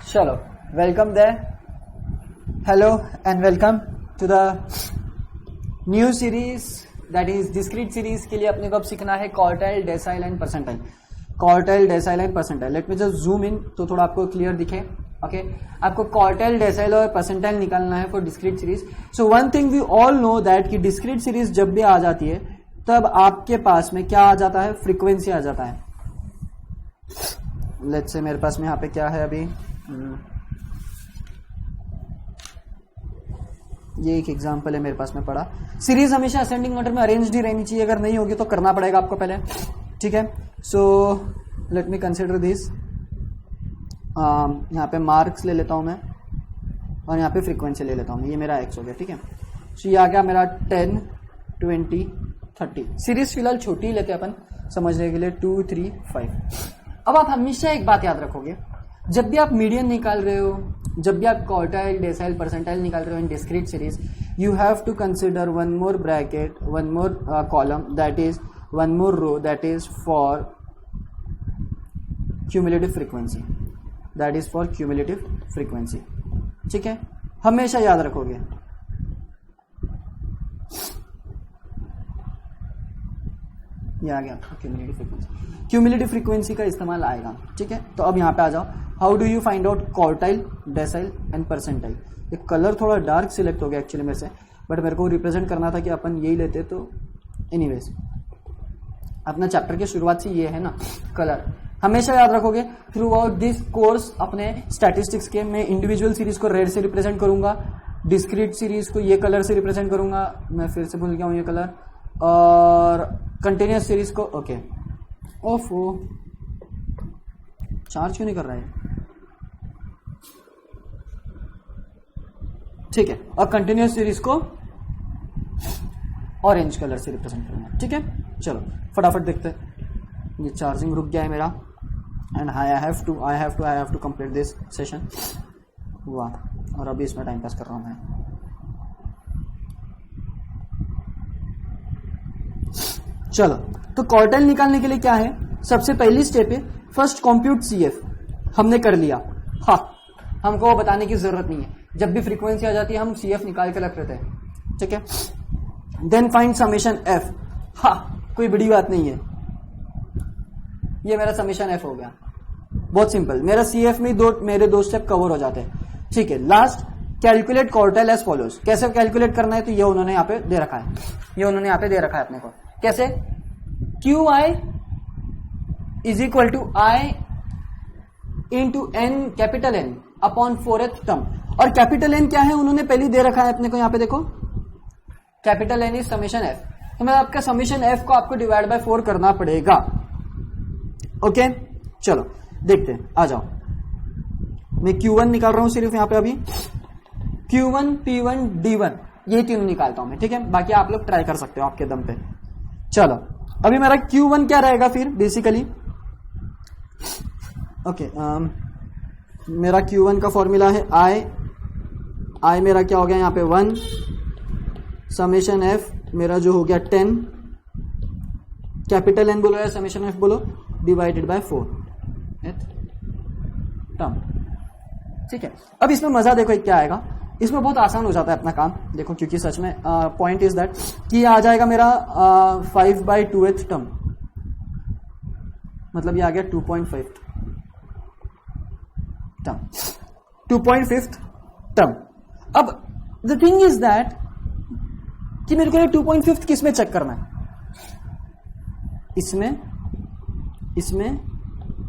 चलो, welcome there, hello and welcome to the new series that is discrete series. के लिए अपने को अब सीखना है quartile, decile and percentile. Quartile, decile and percentile. Let me just zoom in तो थोड़ा आपको क्लियर दिखे। ओके, आपको क्वार्टाइल, डेसाइल और परसेंटाइल निकालना है for discrete series. So one thing we all know that कि डिस्क्रीट सीरीज जब भी आ जाती है तब आपके पास में क्या आ जाता है, फ्रीक्वेंसी आ जाता है। लेट्स से मेरे पास में यहाँ पे क्या है अभी, ये एक एग्जांपल है मेरे पास में पड़ा। सीरीज हमेशा असेंडिंग ऑर्डर में अरेंज्ड ही रहनी चाहिए, अगर नहीं होगी तो करना पड़ेगा आपको पहले, ठीक है। So let me consider this. यहाँ पे मार्क्स ले लेता हूं मैं और यहाँ पे फ्रीक्वेंसी ले लेता हूं। ये मेरा एक्स हो गया, ठीक है। सो ये आ गया मेरा 10, 20, 30। सीरीज फिलहाल छोटी ही लेते हैं अपन समझने के लिए, 2, 3, 5। अब आप हमेशा एक बात याद रखोगे, जब भी आप मीडियन निकाल रहे हो, जब भी आप क्वार्टाइल, डेसाइल, परसेंटाइल निकाल रहे हो in discrete series, you have to consider one more bracket, one more column, that is one more row, that is for cumulative frequency, that is for cumulative frequency, ठीक है। हमेशा याद रखोगे। ये आ गया क्यूमुलेटिव फ्रीक्वेंसी। क्यूमुलेटिव फ्रीक्वेंसी का इस्तेमाल आएगा, ठीक है। तो अब यहाँ पे आ जाओ, how do you find out quartile, decile and percentile. ये कलर थोड़ा डार्क सिलेक्ट हो गया एक्चुअली मेरे से, बट मेरे को रिप्रेजेंट करना था कि अपन यही लेते। तो एनीवेज, अपना चैप्टर की शुरुआत से ये है ना कलर, हमेशा याद रखोगे थ्रू आउट दिस कोर्स। अपने स्टैटिस्टिक्स के मैं इंडिविजुअल सीरीज को रेड से रिप्रेजेंट करूंगा, डिस्क्रीट सीरीज को ये कलर से रिप्रेजेंट करूंगा, मैं फिर से भूल गया हूँ ये कलर, और कंटिन्यूस सीरीज को ओके। ओफो, चार्ज क्यों नहीं कर रहा है, ठीक है। और कंटिन्यूस सीरीज को ऑरेंज कलर से रिप्रेजेंट करूंगा, ठीक है। चलो फटाफट देखते हैं। ये चार्जिंग रुक गया है मेरा and I have to complete this session. वाह, और अभी इसमें टाइम पास कर रहा हूं मैं। चलो, तो क्वार्टाइल निकालने के लिए क्या है, सबसे पहली स्टेप है फर्स्ट कंप्यूट सीएफ। हमने कर लिया, हाँ, हमको वो बताने की जरूरत नहीं है। जब भी फ्रीक्वेंसी आ जाती है हम सीएफ निकाल के रख लेते हैं, ठीक है। Then find summation f. हाँ, कोई बड़ी बात नहीं है, ये मेरा समेशन एफ हो गया, बहुत सिंपल। मेरा सीएफ में मेरे दो स्टेप कवर हो जाते हैं, ठीक है। Last, calculate quartile as follows. कैसे कैलकुलेट करना है, तो ये उन्होंने यहाँ पे दे रखा है, ये उन्होंने यहाँ पे दे रखा है अपने को। कैसे, Q I is equal to I into N, capital N upon 4th term. और कैपिटल एन क्या है उन्होंने पहले दे रखा है अपने को, यहाँ पे देखो, capital N is summation f. तो मैं आपका समेशन एफ को आपको डिवाइड बाय 4 करना पड़ेगा, ओके। चलो देखते हैं, आ जाओ। मैं Q1 निकाल रहा हूं सिर्फ यहाँ पे अभी, Q1, P1, D1, ये तीनों निकालता हूं मैं, ठीक है। बाकी आप लोग ट्राई कर सकते हो आपके दम पे। चलो, अभी मेरा Q1 क्या रहेगा फिर बेसिकली, ओके। मेरा Q1 का फॉर्मूला है आई मेरा क्या हो गया यहाँ पे 1, समेशन एफ मेरा जो हो गया 10, कैपिटल एन बोलो या समेशन एफ बोलो, डिवाइडेड बाय 4th टर्म, ठीक है। अब इसमें मजा देखो क्या आएगा, इसमें बहुत आसान हो जाता है अपना काम, देखो, क्योंकि सच में पॉइंट इज दैट कि आ जाएगा मेरा 5/2th टर्म, मतलब ये आ गया 2.5 टर्म, 2.5 टर्म। अब द थिंग इज दैट कि मेरे को 2.5 किस में चेक करना है, इसमें, इसमें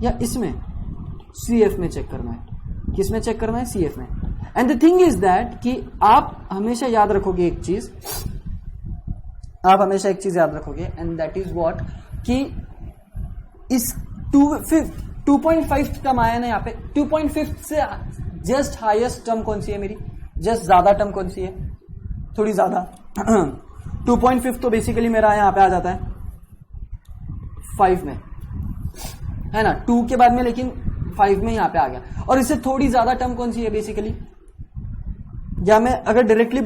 या इसमें, सीएफ में चेक करना है। किस में चेक करना है, सीएफ में। And the thing is that कि आप हमेशा याद रखोगे एक चीज, आप हमेशा एक चीज याद रखोगे, एंड दैट इज व्हाट, कि इस 2.5 टर्म आया ना यहाँ पे, 2.5 से जस्ट हाईएस्ट टर्म कौन सी है मेरी, जस्ट ज्यादा टर्म कौन सी है, थोड़ी ज्यादा 2.5 तो बेसिकली मेरा यहाँ पे आ जाता है 5 में, है ना, 2 के बाद में, लेकिन 5 में यहाँ पे आ गया। और इससे थोड़ी ज्यादा टर्म कौन सी है बेसिकली, या मैं अगर डायरेक्टली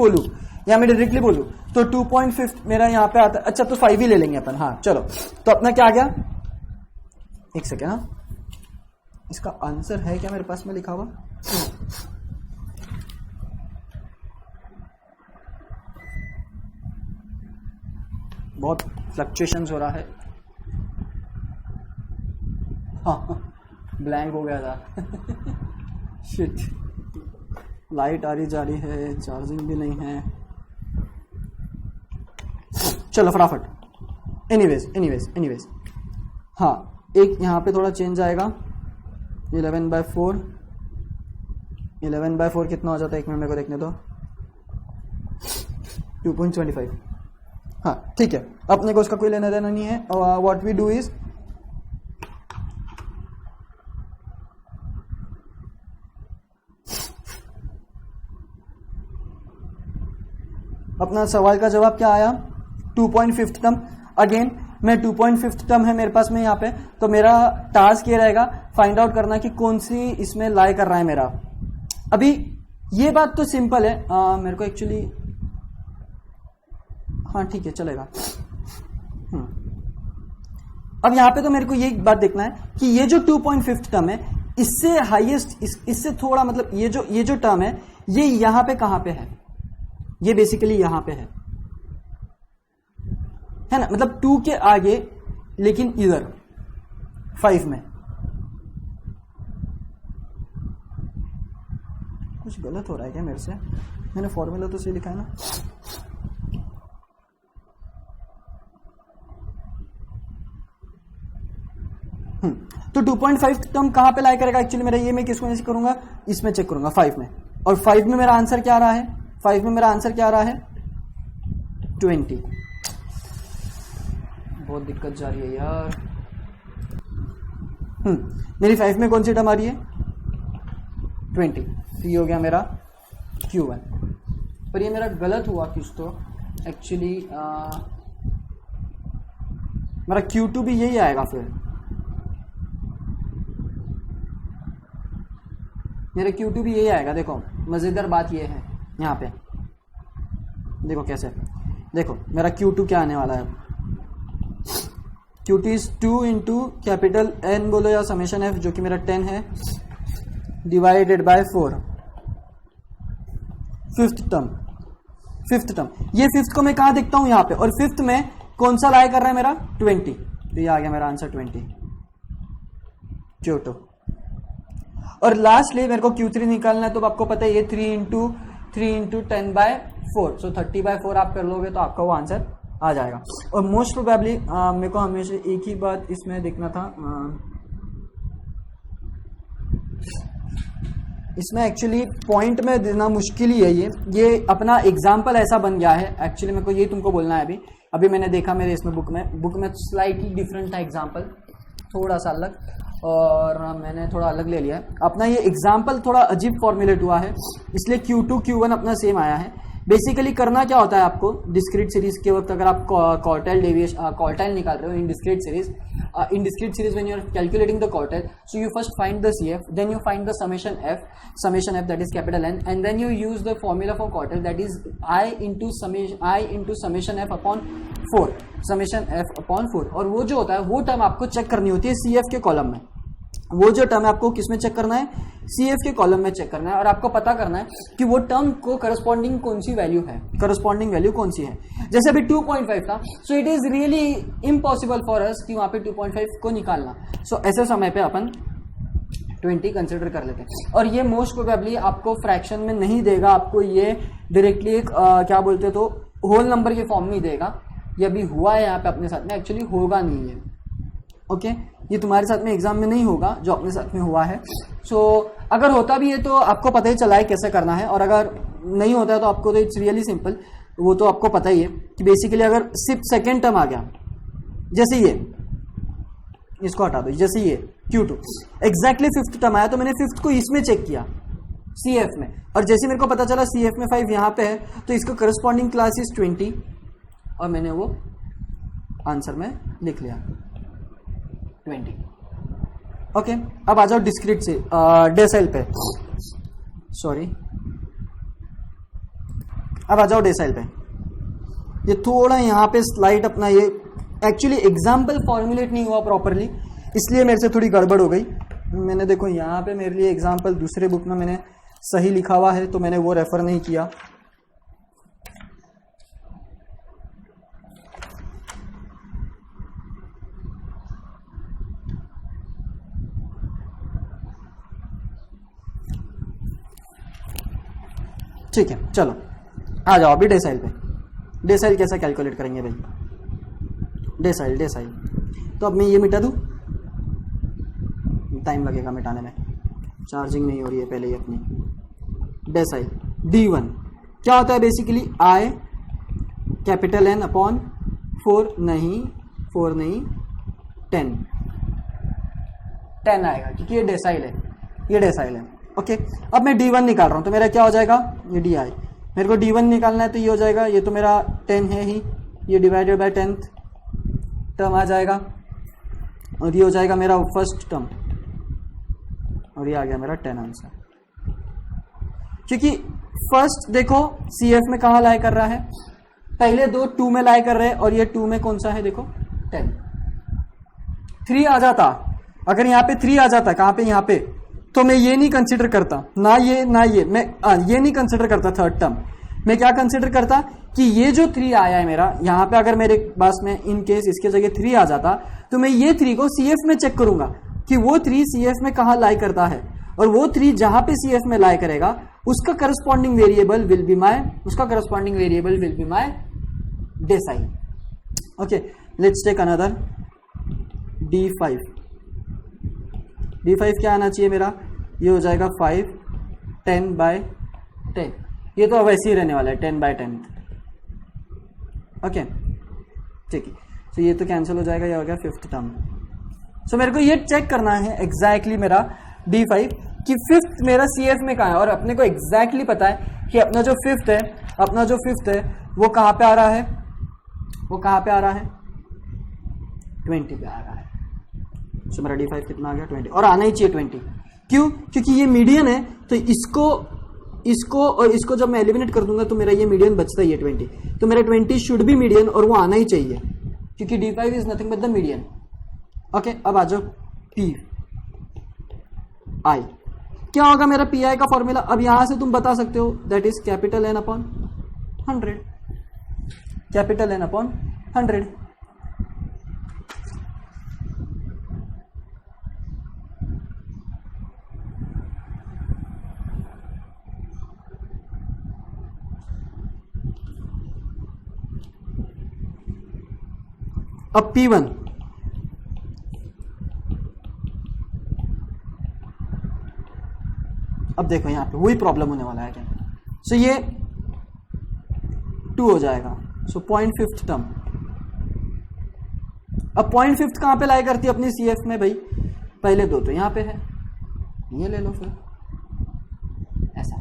बोलूं तो 2.5 मेरा यहाँ पे आता है। अच्छा, तो 5 ही ले लेंगे अपन, हाँ चलो। तो अपना क्या आ गया, एक सेकेंड, हाँ इसका आंसर है क्या मेरे पास में लिखा हुआ? बहुत फ्लक्चुएशंस हो रहा है। हाँ, ब्लैंक हो गया था। शिट, लाइट आ रही जा रही है, चार्जिंग भी नहीं है। चलो फटाफट। एनीवेज हाँ, एक यहाँ पे थोड़ा चेंज आएगा। 11/4 कितना हो जाता है? एक मिनट मेरे को देखने दो। 2.25। हाँ ठीक है, अपने को उसका कोई लेना देना नहीं है। व्हाट वी डू इज अपना सवाल का जवाब क्या आया? 2.5 टर्म। अगेन मैं 2.5 टर्म है मेरे पास में यहाँ पे, तो मेरा टास्क ये रहेगा फाइंड आउट करना कि कौन सी इसमें लाई कर रहा है मेरा। अभी ये बात तो सिंपल है, मेरे को एक्चुअली हाँ ठीक है चलेगा। अब यहाँ पे तो मेरे को ये बात देखना है कि ये जो 2.5 टर्म है इससे हाईएस्ट, इससे थोड़ा मतलब ये जो टर्म है ये यहाँ पे कहाँ पे है? ये बेसिकली यहां पे है ना, मतलब 2 के आगे, लेकिन इधर 5 में कुछ गलत हो रहा है क्या मेरे से? मैंने फॉर्मूला तो सही लिखा है ना। तो 2.5 टर्म कहां पे लाई करेगा एक्चुअली मेरा? ये मैं किसको ऐसे करूंगा? इसमें चेक करूंगा 5 में। और 5 में मेरा आंसर क्या आ रहा है? 5 में मेरा आंसर क्या आ रहा है? 20। बहुत दिक्कत जा रही है यार। मेरी 5 में कौन सी टर्म आ रही है? 20। तो ये हो गया मेरा Q1। पर ये मेरा गलत हुआ कुछ तो एक्चुअली। मेरा Q2 भी यही आएगा फिर। मेरा Q2 भी यही आएगा। देखो मजेदार बात ये है यहाँ पे, देखो कैसे, देखो मेरा Q2 क्या आने वाला है? Q2 is 2 into capital N बोलो या समेशन F, जो कि मेरा 10 है, डिवाइडेड बाय 4। Fifth term. ये फिफ्थ को मैं कहां देखता हूं? यहाँ पे। और फिफ्थ में कौन सा लाई कर रहा है मेरा? 20। तो ये आ गया मेरा आंसर 20, Q2। और लास्टली मेरे को Q3 निकालना है, तो आपको पता है ये 3 इंटू 10/4, सो 30/4 आप कर लोगे तो आपका वो आंसर आ जाएगा। और मोस्ट प्रोबेबली मेरे को हमेशा एक ही बात इसमें देखना था, इसमें एक्चुअली पॉइंट में देना मुश्किल ही है। ये अपना एग्जाम्पल ऐसा बन गया है एक्चुअली। मेरे को ये तुमको बोलना है। अभी मैंने देखा मेरे इसमें बुक में स्लाइटली डिफरेंट था एग्जाम्पल, थोड़ा सा अलग, और मैंने थोड़ा अलग ले लिया है। अपना ये एग्जाम्पल थोड़ा अजीब फॉर्मुलेट हुआ है, इसलिए Q2 Q1 अपना सेम आया है। बेसिकली करना क्या होता है आपको डिस्क्रीट सीरीज के वक्त, अगर आप क्वार्टाइल निकाल रहे हो in discrete series when you are calculating the quartile, so you first find the CF, then you find the summation F that is capital N, and then you use the formula for quartile that is I into summation F upon 4। और वो जो होता है वो term आपको check करनी होती है CF के कॉलम में। वो जो टर्म है आपको किसमें चेक करना है? CF के कॉलम में चेक करना है। और आपको पता करना है कि वो टर्म को करस्पॉन्डिंग कौन सी वैल्यू है, जैसे अभी 2.5 था, so it is really impossible for us कि वहां पे 2.5 को निकालना। सो ऐसे समय पे अपन 20 कंसिडर कर लेते हैं। और ये मोस्ट प्रोबेबली आपको फ्रैक्शन में नहीं देगा, आपको ये डायरेक्टली एक क्या बोलते तो होल नंबर के फॉर्म में ही देगा। ये अभी हुआ है यहाँ पे अपने साथ में, एक्चुअली होगा नहीं है। ओके, ये तुम्हारे साथ में एग्जाम में नहीं होगा जो अपने साथ में हुआ है। सो अगर होता भी है तो आपको पता ही चला है कैसे करना है, और अगर नहीं होता है तो आपको तो इट्स रियली सिंपल, वो तो आपको पता ही है कि बेसिकली अगर सिर्फ सेकेंड टर्म आ गया, जैसे ये, इसको हटा दो, जैसे ये Q2 एग्जैक्टली फिफ्थ टर्म आया, तो मैंने फिफ्थ को इसमें चेक किया CF में, और जैसे मेरे को पता चला CF में 5 यहाँ पे है, तो इसका करस्पॉन्डिंग क्लास इज 20, और मैंने वो आंसर में लिख लिया 20। ओके, अब आ जाओ डिस्क्रीट से डेसाइल पे, सॉरी, अब आ जाओ डेसाइल पे। ये थोड़ा यहाँ पे स्लाइड अपना ये एक्चुअली एग्जाम्पल फॉर्मुलेट नहीं हुआ प्रॉपरली, इसलिए मेरे से थोड़ी गड़बड़ हो गई। मैंने देखो यहाँ पे मेरे लिए एग्जाम्पल दूसरे बुक में मैंने सही लिखा हुआ है तो मैंने वो रेफर नहीं किया। ठीक है, चलो आ जाओ अभी डेसाइल पे। डेसाइल कैसे कैलकुलेट करेंगे भाई? डेसाइल तो अब मैं ये मिटा दूं, टाइम लगेगा मिटाने में, चार्जिंग नहीं हो रही है पहले ही अपनी। डेसाइल D1 क्या होता है basically? I capital N upon 4 नहीं 10 आएगा क्योंकि ये डेसाइल है, ओके। अब मैं D1 निकाल रहा हूं तो मेरा क्या हो जाएगा? ये DI। मेरे को D1 निकालना है तो ये हो जाएगा, ये तो मेरा 10 है ही, ये डिवाइडेड बाय 10th टर्म आ जाएगा और ये हो जाएगा मेरा फर्स्ट टर्म और ये आ गया मेरा 10 आंसर। क्योंकि फर्स्ट देखो CF में कहाँ लाई कर रहा है? पहले दो 2 में लाई कर रहे हैं और ये 2 में कौन सा है? देखो 10। 3 आ जाता, अगर यहाँ पे 3 आ जाता, कहाँ पे? यहाँ पे, तो मैं ये नहीं कंसिडर करता, ना ये मैं ये नहीं कंसिडर करता थर्ड टर्म। मैं क्या कंसिडर करता कि ये जो 3 आया है मेरा यहाँ पे, अगर मेरे पास में इन केस इसके जगह 3 आ जाता तो मैं ये 3 को CF में चेक करूंगा कि वो 3 CF में कहाँ लाई करता है, और वो 3 जहां पे CF में लाई करेगा उसका corresponding variable will be my decile. Okay, let's take another D5। D5 क्या आना चाहिए मेरा? ये हो जाएगा 5 10/10। ये तो अब वैसे ही रहने वाला है 10/10। ओके ठीक है, तो ये तो कैंसिल हो जाएगा, ये हो गया 5th टर्म। सो मेरे को ये चेक करना है एग्जैक्टली मेरा D5 कि 5th मेरा CF में कहाँ है, और अपने को एग्जैक्टली पता है कि अपना जो 5th है वो कहाँ पे आ रहा है? 20 पे आ रहा है। सो मेरा D5 कितना आ गया? 20, और आना ही चाहिए 20। क्यों? क्योंकि ये मीडियन है, तो इसको और इसको जब मैं एलिमिनेट कर दूंगा तो मेरा ये मीडियन बचता ही है 20, तो मेरा 20 शुड बी मीडियन और वो आना ही चाहिए क्योंकि D5 is nothing but the median. Okay, अब आ जाओ PI। क्या होगा मेरा PI का फॉर्मूला? अब यहां से तुम बता सकते हो, that is capital N upon 100। Capital N upon 100। अब P1 अब देखो यहां पे वही प्रॉब्लम होने वाला है क्या? सो ये 2 हो जाएगा, सो 0.5th टर्म। अब 0.5th कहां पे लाई करती है अपनी CF में भाई? पहले दो तो यहां पे है, ये ले लो फिर ऐसा।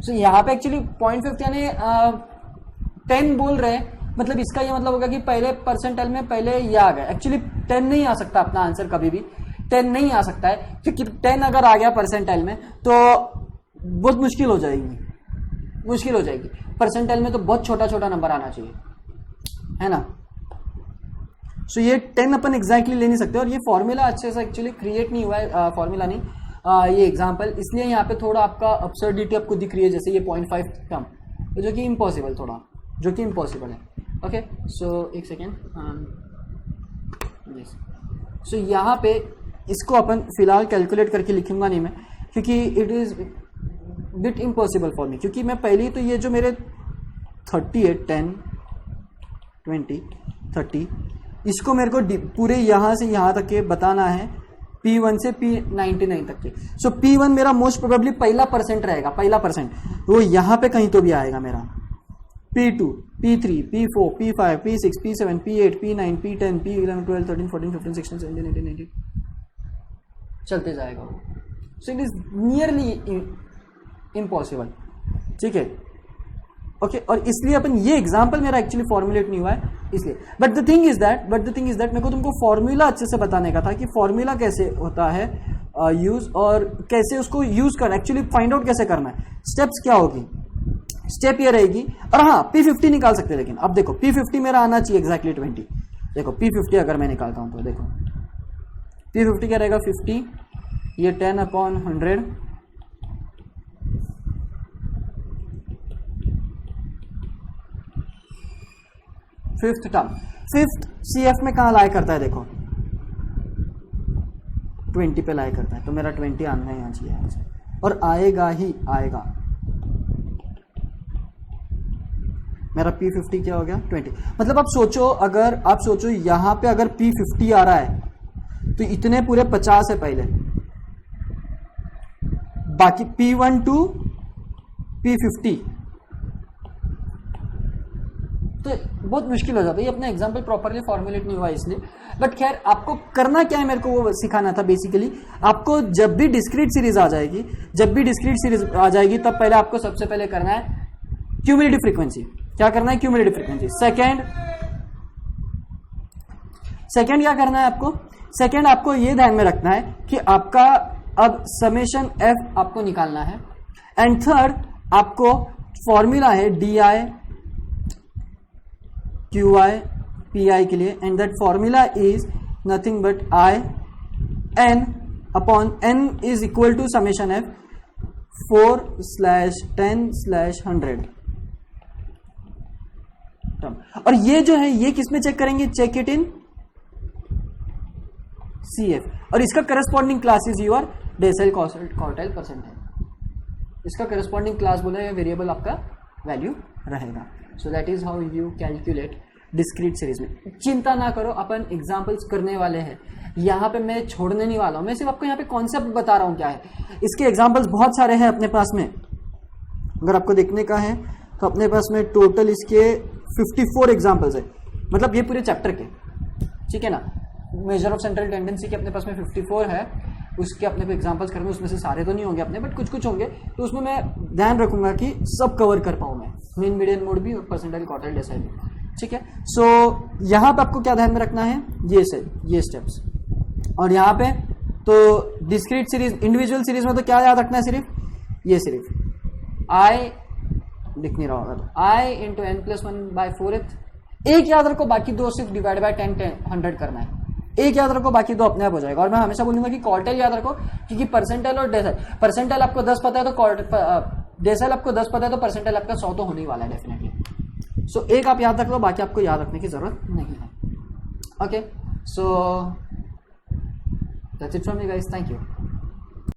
सो यहां पे एक्चुअली 0.5th यानी 10 बोल रहे हैं, मतलब इसका ये मतलब होगा कि पहले परसेंटाइल में पहले ये आ गया। एक्चुअली 10 नहीं आ सकता अपना आंसर, कभी भी 10 नहीं आ सकता है, क्योंकि 10 अगर आ गया परसेंटाइल में तो बहुत मुश्किल हो जाएगी। परसेंटाइल में तो बहुत छोटा छोटा नंबर आना चाहिए, है ना। सो ये 10 अपन एग्जैक्टली ले नहीं सकते, और ये फॉर्मूला अच्छे से एक्चुअली क्रिएट नहीं हुआ है, फॉर्मूला नहीं, ये एग्जाम्पल, इसलिए यहाँ पे थोड़ा आपका अब्सर्डिटी आपको दिख रही है, जैसे ये 0.5 टर्म, जो कि इम्पॉसिबल है। ओके, सो एक सेकेंड, सो यहाँ पे इसको अपन फिलहाल कैलकुलेट करके लिखूंगा नहीं मैं, क्योंकि it is bit impossible for me, क्योंकि मैं पहले ही तो ये जो मेरे 30 है 10 20 30, इसको मेरे को पूरे यहाँ से यहाँ तक के बताना है, P1 से P99 तक के। सो P1 मेरा मोस्ट प्रोबेबली पहला परसेंट रहेगा, वो यहाँ पे कहीं तो भी आएगा मेरा। P2, P3, P4, P5, P6, P7, P8, P9, P10, P11, 12, 13, 14, 15, 16, 17, 18, 19 चलते जाएगा वो। So it is nearly impossible, ठीक है। ओके, और इसलिए अपन ये एग्जांपल मेरा एक्चुअली फॉर्मुलेट नहीं हुआ है इसलिए। But the thing is that मेरे को तुमको फॉर्मूला अच्छे से बताने का था कि फॉर्मूला कैसे होता है यूज, और कैसे उसको यूज करना, एक्चुअली फाइंड आउट कैसे करना है, स्टेप्स क्या होगी। स्टेप ये रहेगी, और हाँ P50 निकाल सकते हैं, लेकिन अब देखो P50 मेरा आना चाहिए एग्जैक्टली 20। देखो P50 अगर मैं निकालता हूं तो देखो P50 क्या रहेगा, 50 ये 10/100 फिफ्थ टर्म। फिफ्थ CF में कहां लाई करता है, देखो 20 पे लाई करता है, तो मेरा 20 आना यहाँ चाहिए यहाँ से, और आएगा ही आएगा। मेरा P50 क्या हो गया 20। मतलब आप सोचो, अगर आप सोचो यहां पे अगर P50 आ रहा है तो इतने पूरे 50 है पहले, बाकी P1 to P50, तो बहुत मुश्किल हो जाता है। ये अपना एग्जाम्पल प्रॉपरली फॉर्मुलेट नहीं हुआ इसलिए, बट खैर आपको करना क्या है, मेरे को वो सिखाना था बेसिकली। आपको जब भी डिस्क्रीट सीरीज आ जाएगी, तब पहले आपको सबसे पहले करना है क्यूमुलेटिव फ्रीक्वेंसी। क्या करना है, क्यूमुलेटिव फ्रीक्वेंसी। सेकंड क्या करना है आपको, सेकंड आपको ये ध्यान में रखना है कि आपका अब समेशन F आपको निकालना है। एंड थर्ड आपको फॉर्मूला है DI QI PI के लिए, and that formula is nothing but I N upon N is equal to summation F 4/10/100। और ये जो है ये किसमें चेक करेंगे, चेक इट इन CF, और इसका corresponding class is your decimal quartile percentile. इसका करस्पॉन्डिंग क्लास बोला या वेरिएबल आपका वैल्यू रहेगा। So that is how you calculate discrete series में। चिंता ना करो, अपन एग्जांपल्स करने वाले हैं, यहाँ पे मैं छोड़ने नहीं वाला हूं, मैं सिर्फ आपको यहाँ पे कॉन्सेप्ट बता रहा हूं क्या है। इसके एग्जांपल्स बहुत सारे हैं अपने पास में, अगर आपको देखने का है तो अपने पास में टोटल इसके 54 एग्जांपल्स है, मतलब ये पूरे चैप्टर के, ठीक है ना। मेजर ऑफ सेंट्रल टेंडेंसी के अपने पास में 54 है, उसके अपने को एग्जांपल्स करने, उसमें से सारे तो नहीं होंगे अपने, बट कुछ कुछ होंगे, तो उसमें मैं ध्यान रखूंगा कि सब कवर कर पाऊँ मैं, मीन मीडियन मोड भी और परसेंटाइल क्वार्टाइल डेसिमल भी, ठीक है। सो यहाँ पे आपको क्या ध्यान में रखना है, ये स्टेप्स, और यहाँ पे तो डिस्क्रीट सीरीज, इंडिविजुअल सीरीज में तो क्या याद रखना है, सिर्फ I लिख नहीं रहा होगा, I इंटू n+1/4th, एक याद रखो, बाकी दो सिर्फ डिवाइड बाय 100 करना है, एक याद रखो, बाकी दो अपने आप हो जाएगा। और मैं हमेशा बोलूंगा कि क्वार्टाइल याद रखो, क्योंकि परसेंटाइल और डेसिमल, परसेंटाइल आपको 10 पता है तो डेसिमल आपको 10 पता है तो परसेंटाइल आपका 100 तो होने ही वाला है डेफिनेटली। सो एक आप याद रख लो, बाकी आपको याद रखने की जरूरत नहीं है। Okay, so that's it from me guys, thank you.